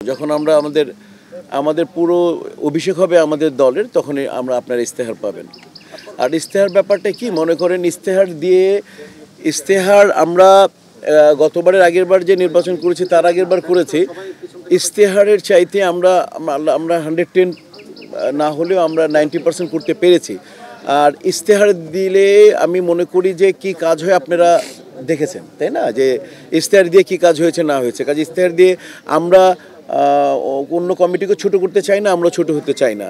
যখন আমরা আমাদের আমাদের পুরো অভিষেক হবে আমাদের দলের তখনই আমরা আপনার ইস্তেহার পাবেন। আর ইস্তেহার ব্যাপারটা কি মনে করেন, ইস্তেহার আমরা গতবারের আগেরবার যে নির্বাচন করেছি তার আগেরবার করেছি, ইস্তেহারের চাইতে আমরা 110 না হলেও আমরা 90% করতে পেরেছি। আর ইস্তেহার দিলে আমি মনে করি যে কি কাজ হয় আপনারা দেখেছেন, তাই না? যে ইস্তেহার দিয়ে কি কাজ হয়েছে না হয়েছে। কাজে ইস্তেহার দিয়ে আমরা অন্য কমিটিকে ছোট করতে চাই না, আমরা ছোট হতে চাই না।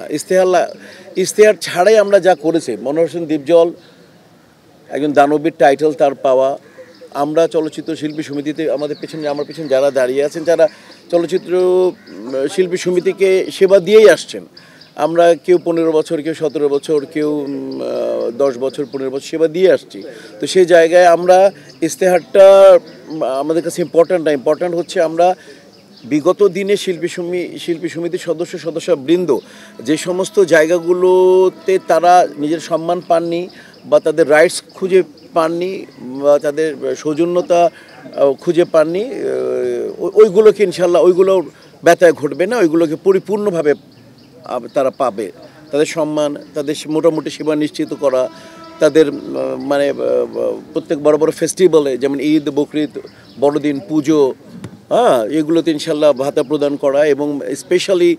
ইস্তেহার ছাড়াই আমরা যা করেছি, মনোহর হোসেন দীপজল একজন দানবীর টাইটেল তার পাওয়া, আমরা চলচ্চিত্র শিল্পী সমিতিতে আমার পেছনে যারা দাঁড়িয়ে আছেন, যারা চলচ্চিত্র শিল্পী সমিতিকে সেবা দিয়েই আসছেন। আমরা কেউ 15 বছর, কেউ 17 বছর, কেউ 10 বছর, 15 বছর সেবা দিয়ে আসছি। তো সেই জায়গায় আমরা ইস্তেহারটা আমাদের কাছে ইম্পর্ট্যান্ট হচ্ছে আমরা বিগত দিনে শিল্পী সমিতির সদস্যবৃন্দ যে সমস্ত জায়গাগুলোতে তারা নিজের সম্মান পাননি বা তাদের রাইটস খুঁজে পাননি বা তাদের সৌজন্যতা খুঁজে পাননি, ওইগুলোকে ইনশাল্লাহ ওইগুলোর ব্যথায় ঘটবে না, ওইগুলোকে পরিপূর্ণভাবে তারা পাবে। তাদের সম্মান, তাদের মোটামুটি সেবা নিশ্চিত করা, তাদের মানে প্রত্যেক বড় বড় ফেস্টিভ্যালে যেমন ঈদ, বকরিদ, বড়দিন, পুজো, এগুলোতে ইনশাল্লাহ ভাতা প্রদান করা, এবং স্পেশালি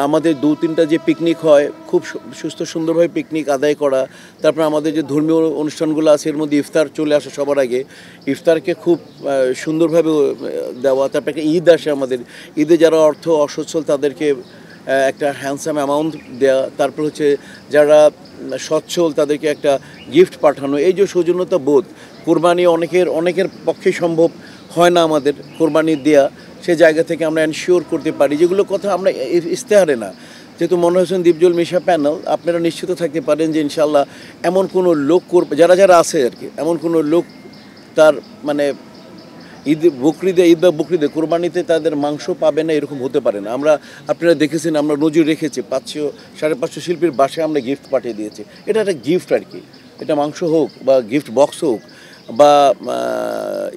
আমাদের 2-3টা যে পিকনিক হয় খুব সুস্থ সুন্দরভাবে পিকনিক আদায় করা। তারপর আমাদের যে ধর্মীয় অনুষ্ঠানগুলো আছে এর মধ্যে ইফতার চলে আসে সবার আগে, ইফতারকে খুব সুন্দরভাবে দেওয়া। তারপর একটা ঈদ আসে আমাদের, ঈদে যারা অর্থ অসচ্ছল তাদেরকে একটা হ্যান্ডসাম অ্যামাউন্ট দেওয়া। তারপর হচ্ছে যারা সচ্ছল তাদেরকে একটা গিফট পাঠানো। এই যে সৌজন্যতা বোধ, কোরবানি অনেকের পক্ষে সম্ভব হয় না আমাদের কোরবানি দেয়া, সে জায়গা থেকে আমরা এনশিওর করতে পারি, যেগুলো কথা আমরা ইস্তেহারে না। যেহেতু মনোহর হোসেন দীপজল মিশা প্যানেল, আপনারা নিশ্চিত থাকতে পারেন যে ইনশাল্লাহ এমন কোনো লোক যারা আছে আর কি, এমন কোনো লোক তার মানে ঈদ বা বকরিদে কোরবানিতে তাদের মাংস পাবে না এরকম হতে পারে না। আপনারা দেখেছেন, আমরা নজির রেখেছি, 500-550 শিল্পীর বাসায় আমরা গিফট পাঠিয়ে দিয়েছি। এটা একটা গিফট আর কি, এটা মাংস হোক বা গিফট বক্স হোক বা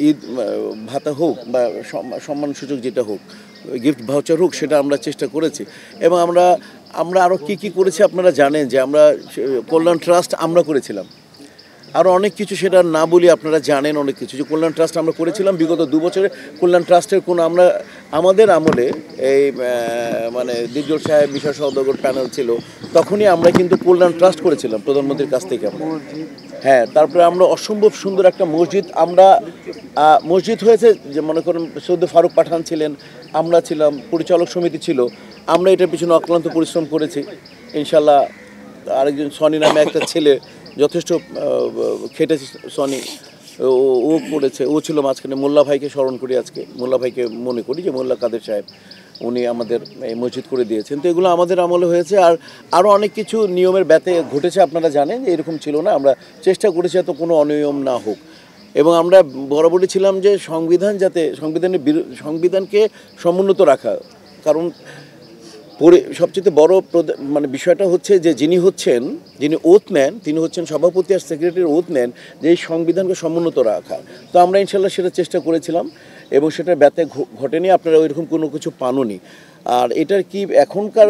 ঈদ ভাতা হোক বা সম্মানসূচক যেটা হোক, গিফট ভাউচার হোক, সেটা আমরা চেষ্টা করেছি। এবং আমরা আরও কী করেছি আপনারা জানেন, যে আমরা কল্যাণ ট্রাস্ট আমরা করেছিলাম, আরও অনেক কিছু, সেটা না বলি আপনারা জানেন অনেক কিছু, যে কল্যাণ ট্রাস্ট আমরা করেছিলাম বিগত 2 বছরে। কল্যাণ ট্রাস্টের কোনো আমাদের আমলে এই মানে দীপজল সাহেব, বিশাল সওদাগর প্যানেল ছিল, তখনই আমরা কিন্তু কল্যাণ ট্রাস্ট করেছিলাম প্রধানমন্ত্রীর কাছ থেকে আমরা। হ্যাঁ, তারপরে আমরা অসম্ভব সুন্দর একটা মসজিদ হয়েছে, যে মনে করেন সৈয়দ ফারুক পাঠান ছিলেন, আমরা ছিলাম, পরিচালক সমিতি ছিল, আমরা এটার পিছনে অক্লান্ত পরিশ্রম করেছি ইনশাল্লাহ। আরেকজন সনি নামে একটা ছেলে যথেষ্ট খেটেছে, সনি, ও করেছে, ও ছিল মাঝখানে। মোল্লা ভাইকে স্মরণ করি আজকে, মোল্লা ভাইকে মনে করি, যে মোল্লা কাদের সাহেব, উনি আমাদের এই মসজিদ করে দিয়েছেন। তো এগুলো আমাদের আমলে হয়েছে। আর আরও অনেক কিছু নিয়মের ব্যতে ঘটেছে, আপনারা জানেন যে এরকম ছিল না। আমরা চেষ্টা করেছি এত কোনো অনিয়ম না হোক, এবং আমরা বরাবরই ছিলাম যে সংবিধানকে সমুন্নত রাখা। কারণ সবচেয়ে বড় মানে বিষয়টা হচ্ছে যে যিনি ওথ নেন, তিনি হচ্ছেন সভাপতি আর সেক্রেটারি ওথ নেন যে এই সংবিধানকে সমুন্নত রাখা। তো আমরা ইনশাল্লাহ সেটা চেষ্টা করেছিলাম, এবং সেটার ব্যত্যয় ঘটেনি, আপনারা ওইরকম কোনো কিছু পাননি। আর এটার কি এখনকার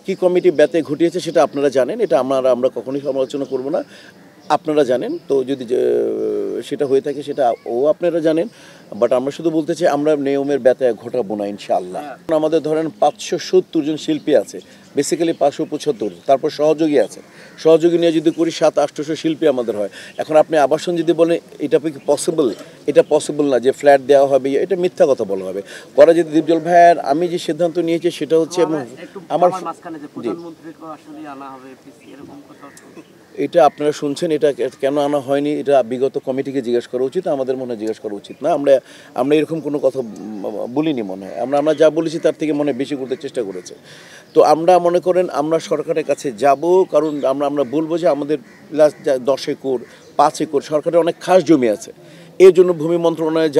কি কমিটি ব্যত্যয় ঘটিয়েছে সেটা আপনারা জানেন, এটা আমরা কখনোই সমালোচনা করব না, আপনারা জানেন। তো যদি সেটা হয়ে থাকে সেটা আপনারা জানেন, বাট আমরা শুধু বলতে চাই আমরা নিয়মের ব্যত্যয় ঘটাবো না ইনশাআল্লাহ। আমাদের ধরেন 570 জন শিল্পী আছে, বেসিক্যালি 575, তারপর সহযোগী আছে, সহযোগী নিয়ে যদি করি 700-800 শিল্পী আমাদের হয়। এখন আপনি আবাসন যদি বলেন এটা কি পসিবল, এটা পসিবল না যে ফ্ল্যাট দেওয়া হবে, এটা মিথ্যা কথা বলা হবে। করা যদি দীপজল ভাইয়ের আমি যে সিদ্ধান্ত নিয়েছি সেটা হচ্ছে, এবং আমার এটা আপনারা শুনছেন, এটা কেন আনা হয়নি এটা বিগত কমিটিকে জিজ্ঞেস করা উচিত, আমাদের মনে জিজ্ঞেস করা উচিত না। আমরা এরকম কোনো কথা বলিনি মনে হয়। আমরা যা বলেছি তার থেকে মনে বেশি করতে চেষ্টা করেছে। তো আমরা মনে করেন আমরা সরকারের কাছে যাব, কারণ আমরা বলবো যে আমাদের 10 একর 5 একর সরকারের অনেক খাস জমি আছে, এর জন্য ভূমি মন্ত্রণালয়ে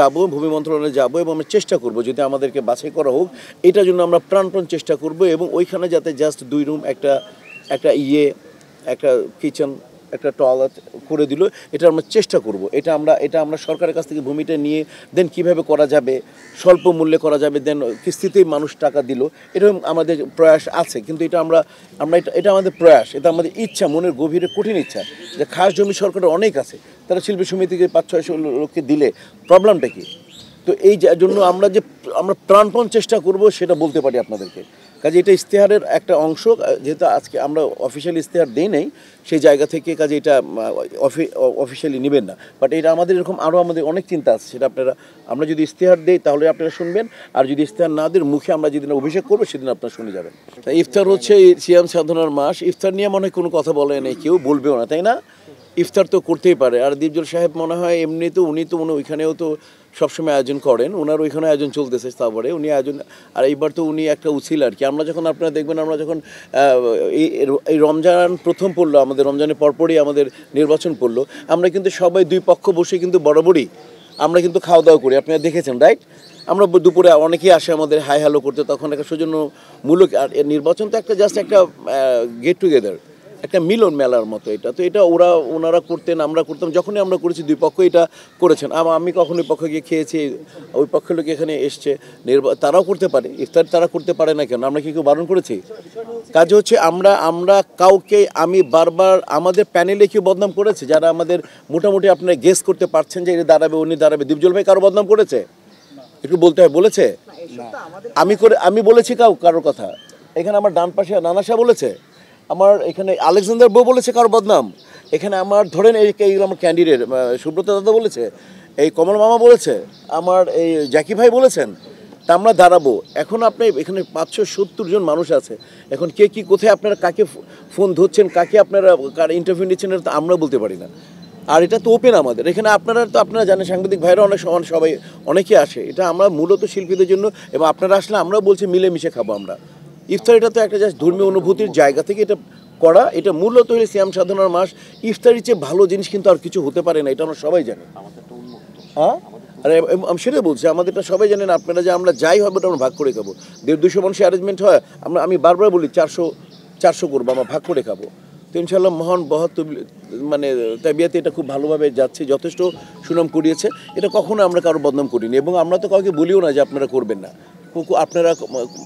যাব এবং আমরা চেষ্টা করব যদি আমাদেরকে বাছাই করা হোক, এটার জন্য আমরা প্রাণপণ চেষ্টা করব। এবং ওইখানে যাতে জাস্ট 2 রুম, একটা একটা কিচেন, একটা টয়লেট করে দিল, এটা আমরা চেষ্টা করব। এটা আমরা সরকারের কাছ থেকে ভূমিটা নিয়ে দেন কিভাবে করা যাবে, স্বল্প মূল্যে করা যাবে, দেন কিস্তিতেই মানুষ টাকা দিল, এরকম আমাদের প্রয়াস আছে। কিন্তু এটা আমরা আমরা এটা আমাদের প্রয়াস, এটা আমাদের ইচ্ছা, মনের গভীরে কঠিন ইচ্ছা যে খাস জমি সরকারের অনেক আছে, তারা শিল্পী সমিতিকে 500-600 লোককে দিলে প্রবলেমটা কি? তো এই জন্য আমরা প্রাণপণ চেষ্টা করব সেটা বলতে পারি আপনাদেরকে। কাজে এটা ইশতেহারের একটা অংশ, যেহেতু আজকে আমরা অফিসিয়াল ইশতেহার দিই নাই সেই জায়গা থেকে, কাজে এটা অফিসিয়ালি নেবেন না। বাট এটা আমাদের এরকম আরও আমাদের অনেক চিন্তা আছে, সেটা আমরা যদি ইশতেহার দিই তাহলে আপনারা শুনবেন, আর যদি ইশতেহার না দিই মুখে আমরা যেদিন অভিষেক করবো সেদিন আপনারা শুনে যাবেন। ইফতার হচ্ছে সিয়াম সাধনার মাস, ইফতার নিয়ে মনে হয় কোনো কথা বলে নেই, কেউ বলবেও না, তাই না? ইফতার তো করতেই পারে। আর দীপজল সাহেব মনে হয় এমনি তো উনি ওইখানেও তো সবসময় আয়োজন করেন, ওনার ওইখানে আয়োজন চলতেছে তারপরে উনি আয়োজন, আর এইবার তো উনি একটা উছিল আর কি। আমরা যখন আপনারা দেখবেন, আমরা যখন এই রমজান প্রথম পড়লো, আমাদের রমজানের পরপরই আমাদের নির্বাচন পড়লো, আমরা কিন্তু সবাই দুই পক্ষ বসে কিন্তু বরাবরই আমরা কিন্তু খাওয়া দাওয়া করি, আপনারা দেখেছেন রাইট? আমরা দুপুরে অনেকেই আসে আমাদের হাই হ্যালো করতে, তখন একটা সৌজন্যমূলক, আর নির্বাচন তো একটা জাস্ট একটা গেট টুগেদার, একটা মিলন মেলার মতো। এটা ওনারা করতেন, আমরা করতাম, যখনই আমরা করেছি দুই পক্ষ এটা করেছেন। আমি কখনো ওই পক্ষে গিয়ে খেয়েছি, ওই পক্ষের লোক এখানে এসছে, তারাও করতে পারে ইফতার, তারা করতে পারে না কেন? আমরা কি কেউ বারণ করেছি? কাজ হচ্ছে আমরা কাউকে, আমি বারবার আমাদের প্যানেলে কেউ বদনাম করেছে? যারা আমাদের মোটামুটি আপনারা গেস করতে পারছেন যে এটা দাঁড়াবে, উনি দাঁড়াবে, দীপজল ভাই কারো বদনাম করেছে? একটু বলতে হয়, বলেছে? আমি বলেছি কারোর কথা? এখানে আমার ডান পাশে নানা শাহ বলেছে, আমার এখানে আলেকজান্ডার বউ বলেছে কারো বদনাম? এখানে আমার ধরেন এইগুলো আমার ক্যান্ডিডেট সুব্রত দাদা বলেছে, এই কমল মামা বলেছে, আমার এই জ্যাকি ভাই বলেছেন, তা আমরা দাঁড়াবো। এখন আপনি এখানে 570 জন মানুষ আছে, এখন কে কি কোথায় আপনারা কাকে ফোন ধরছেন, কাকে আপনারা কার ইন্টারভিউ নিচ্ছেন, এটা তো আমরা বলতে পারি না। আর এটা তো ওপেন আমাদের এখানে, আপনারা জানেন, সাংবাদিক ভাইরা সবাই অনেকে আসে, এটা আমরা মূলত শিল্পীদের জন্য, এবং আপনারা আসলে আমরাও বলছি মিলেমিশে খাবো আমরা। ইফতার এটা তো একটা জাস্ট ধর্মীয় অনুভূতির জায়গা থেকে এটা করা, এটা মূলত হলে সিয়াম সাধনার মাস। ইফতারির চেয়ে ভালো জিনিস কিন্তু আর কিছু হতে পারে না, এটা আমরা সবাই জানি। হ্যাঁ, আরে আমি সেটাই বলছি, আমাদেরটা সবাই জানেন, আপনারা যে আমরা যাই হবে ওটা আমরা ভাগ করে খাবো। 150-200 মানুষের অ্যারেঞ্জমেন্ট হয়, আমি বারবার বলি 400 করবো, আমরা ভাগ করে খাবো। তো ইনশাআল্লাহ মহান মানে তাবিয়াতে এটা খুব ভালোভাবে যাচ্ছে, যথেষ্ট সুনাম কুড়িয়েছে। এটা কখনো আমরা কারো বদনাম করিনি, এবং আমরা তো কাউকে বলিও না যে আপনারা করবেন না, আপনারা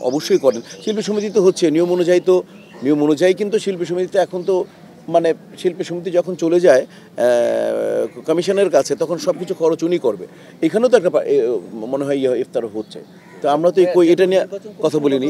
অবশ্যই করেন। শিল্পী সমিতি তো হচ্ছে নিয়ম অনুযায়ী কিন্তু শিল্পী সমিতিতে এখন তো মানে শিল্পী সমিতি যখন চলে যায় কমিশনের কাছে, তখন সব কিছু খরচ উনি করবে। এখানেও তো একটা মনে হয় ইফতার হচ্ছে, তো আমরা তো এটা নিয়ে কথা বলিনি।